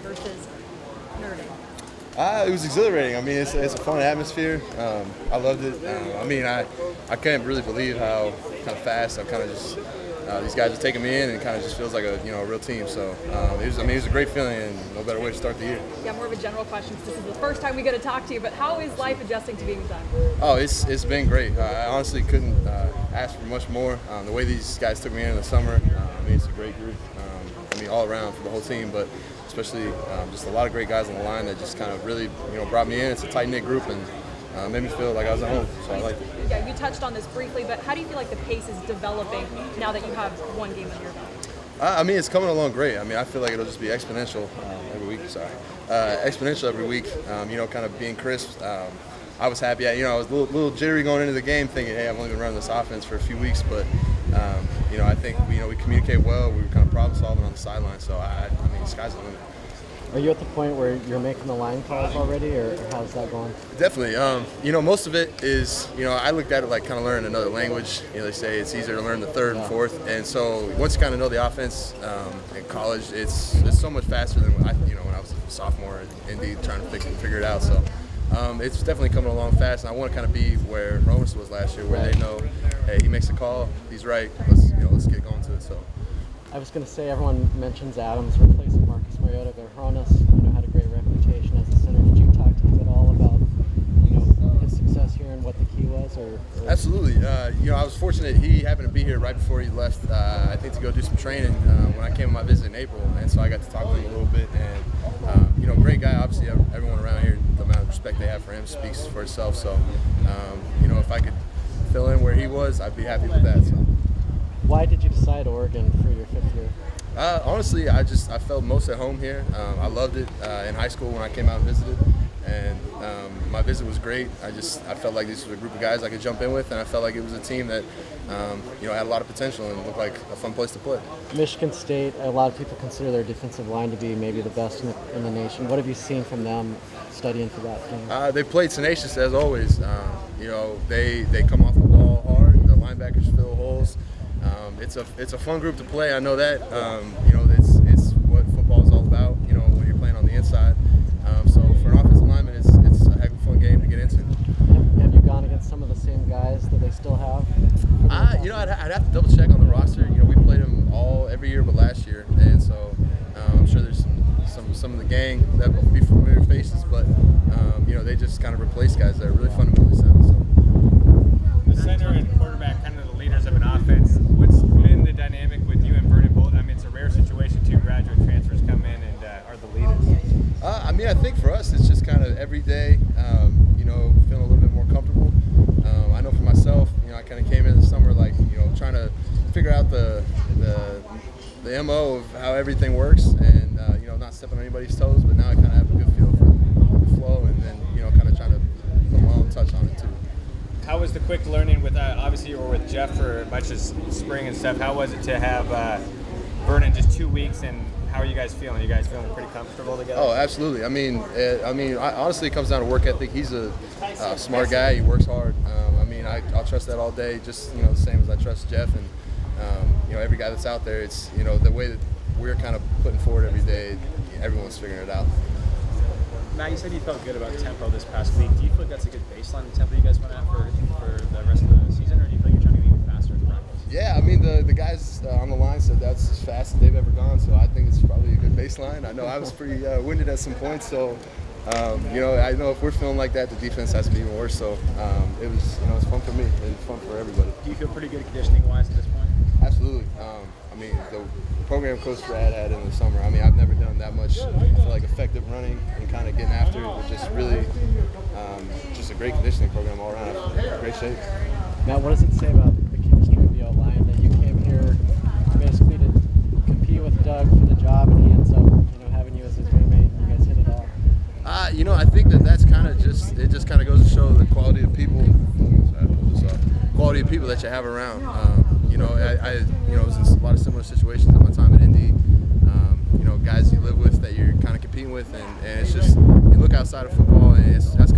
versus Notre Dame? It was exhilarating. I mean, it's a fun atmosphere. I loved it. I couldn't really believe how kind of fast I kind of just these guys are taking me in, and it kind of just feels like a real team. So it was a great feeling, and no better way to start the year. Yeah, more of a general question. This is the first time we get to talk to you, but how is life adjusting to being done? Oh, it's been great. I honestly couldn't ask for much more. The way these guys took me in the summer, it's a great group. All around for the whole team, but especially just a lot of great guys on the line that just kind of really brought me in. It's a tight-knit group and made me feel like I was at home, so I liked it. Yeah, you touched on this briefly, but how do you feel like the pace is developing now that you have one game under your belt? It's coming along great. I feel like it'll just be exponential every week. Exponential every week. Kind of being crisp. I was happy. I was a little jittery going into the game, thinking, hey, I've only been running this offense for a few weeks, but I think we communicate well. We were kind of problem solving on the sideline, so sky's the limit. Are you at the point where you're making the line calls already, or how's that going? Definitely. Most of it is, I looked at it like kind of learning another language. They say it's easier to learn the third and fourth, and so once you kind of know the offense in college, it's so much faster than when I was a sophomore at Indy trying to figure it out. So it's definitely coming along fast, and I want to kind of be where Romas was last year, where they know, hey, he makes a call, he's right. Let's get going to it. So. I was going to say, everyone mentions Adams replacing Marcus Mariota, but Hronis, had a great reputation as a center. Did you talk to him at all about, his success here and what the key was? Or? Absolutely. I was fortunate he happened to be here right before he left, I think to go do some training when I came on my visit in April, and so I got to talk to him a little bit. And great guy. Obviously, everyone around here, the amount of respect they have for him speaks for itself. So, if I could fill in where he was, I'd be happy with that. So. Why did you decide Oregon for your fifth year? Honestly, I felt most at home here. I loved it in high school when I came out and visited, and my visit was great. I felt like this was a group of guys I could jump in with, and I felt like it was a team that had a lot of potential and looked like a fun place to play. Michigan State, a lot of people consider their defensive line to be maybe the best in the nation. What have you seen from them studying for that team? They played tenacious as always. They come off the ball hard. The linebackers fill holes. It's a fun group to play. I know that. It's what football is all about. When you're playing on the inside. So for an offensive lineman, it's a heck of a fun game to get into. Have you gone against some of the same guys that they still have? I'd have to double check on the roster. We played them every year but last year, and so I'm sure there's some of the gang that will be familiar faces, but they just kind of replace guys that are really fundamentally sound. So. The center and quarterback, kind of the leaders of an offense. What's been the dynamic with you and Vernon both? It's a rare situation. Two graduate transfers come in and are the leaders. I think for us, it's just kind of every day, feeling a little bit more comfortable. I know for myself, I kind of came in the summer trying to figure out the MO of how everything works, and not stepping on anybody's toes. But now I kind of have a good feel for the flow, and then kind of trying to put my own touch on it too. How was the quick learning with, obviously you were with Jeff for much as spring and stuff. How was it to have Vernon just 2 weeks, and how are you guys feeling? Are you guys feeling pretty comfortable together? Oh, absolutely. Honestly, it comes down to work ethic. He's a smart guy. He works hard. I'll trust that all day, just, the same as I trust Jeff and, every guy that's out there. It's, the way that we're kind of putting forward every day, everyone's figuring it out. Matt, you said you felt good about tempo this past week. Do you feel like that's a good baseline, the tempo you guys went at for the rest of the season, or do you feel like you're trying to be even faster in practice? Yeah, the guys on the line said that's as fast as they've ever gone, so I think it's probably a good baseline. I know I was pretty winded at some points, so I know if we're feeling like that, the defense has to be even worse. So it was fun for me and fun for everybody. Do you feel pretty good conditioning-wise at this point? Absolutely. The program Coach Brad had in the summer. I've never done that much. I feel like effective running and kind of getting after it was just really just a great conditioning program all around. Great shape. Matt, what does it say about the chemistry of the O-line that you came here basically to compete with Doug for the job, and he ends up having you as his roommate, and you guys hit it off? I think that's kind of just kind of goes to show the quality of people. Quality of people that you have around. I was in a lot of similar situations at my time at Indy. Guys you live with that you're kind of competing with, and it's just you look outside of football, and that's